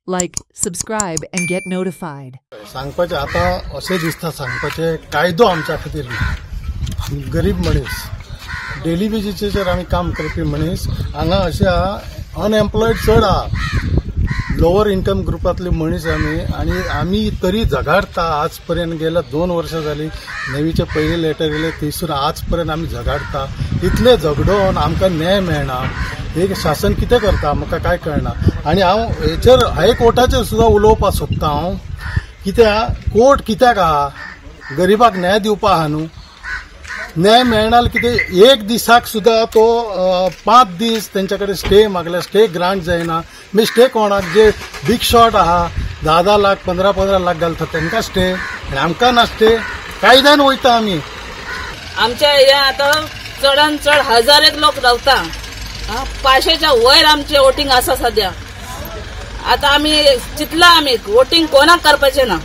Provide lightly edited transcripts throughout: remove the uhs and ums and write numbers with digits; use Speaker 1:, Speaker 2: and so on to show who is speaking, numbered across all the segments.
Speaker 1: Like, subscribe and get notified.
Speaker 2: सांगपाचे आता असे दिसता सांगपाचे कायदो आमच्या खातीर ना. गरीब मनीस डेली बेजीचेर आमी काम करपी मनीस हांगा अशे अनएम्प्लॉयड चड आहा. लोअर इन्कम ग्रुपांतले मनीस आमी तरी झगाडता. आज पर्यंत गेल्या 2 वर्सां जाली. नेवीचे पयले लेटर येयले थंयसून आज पर्यंत आमी झगाडता. इतले झगडोन आमकां न्याय मेळना. एक शासन कितें करता म्हाका काय कळना. आनी हांव हेचेर हायकोर्टाचेर सुद्दां उलोवपाक सोदता. हांव कित्याक कोर्ट कित्याक आहा? गरीबाक न्याय दिवपा आहा न्हू. न्याय मेळना कितें एक दिसाक सुद्दां तो 5 दीस तेंच्या कडेन स्टे मागल्या. स्टे ग्रांट जायना. मागीर स्टे कोणाक जे बीग शॉट आहा 10-10 लाख 15-15 लाख घालता तेंकां स्टे आनी आमकां ना स्टे. कायद्यान वयता आमी.
Speaker 3: आमच्या या आता चडान चड 1000 लोक रावता. 500च्या वयर आमचे वोटिंग आसा सध्या. आता आम्ही चितला आम्ही वोटिंग कोणाक करपाचे ना.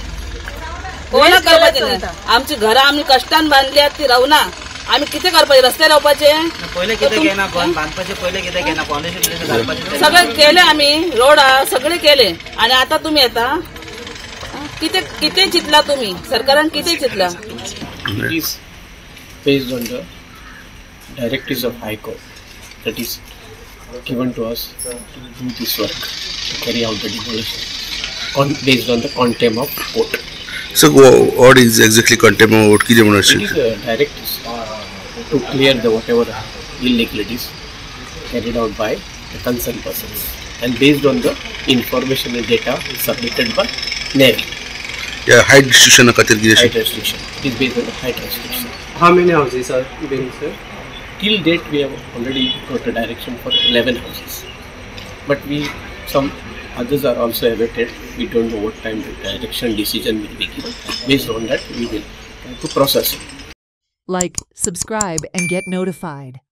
Speaker 3: कोणाक करपाचे ना. आमची घरां आम्ही कष्टान बांधली ती रावना. आम्ही किती करपाचे? रस्ते रावपाचे
Speaker 4: पहिले किती घेना बांधपाचे पहिले किती घेना पॉलिसी घालपाचे
Speaker 3: सगळे केले आम्ही. रोड सगळे केले आणि आता तुम्ही येता किती चितला तुम्ही? सरकारान किती चितला?
Speaker 5: It is based on the directives of High Court that is given to us to do this work, to carry out the demolition based on the contempt of court.
Speaker 6: So what is exactly contempt of court?
Speaker 5: It is a directives to clear the whatever illegalities carried out by the concerned persons and based on the information and data submitted by Navy.
Speaker 6: Yeah, height restriction
Speaker 5: Height restriction. It is based on the height restriction.
Speaker 4: How many houses are being sir?
Speaker 5: Till date we have already got a direction for 11 houses. But some others are also awaited. We don't know what time the direction decision will be given. Based on that we will try to process it.
Speaker 1: Like, subscribe and get notified.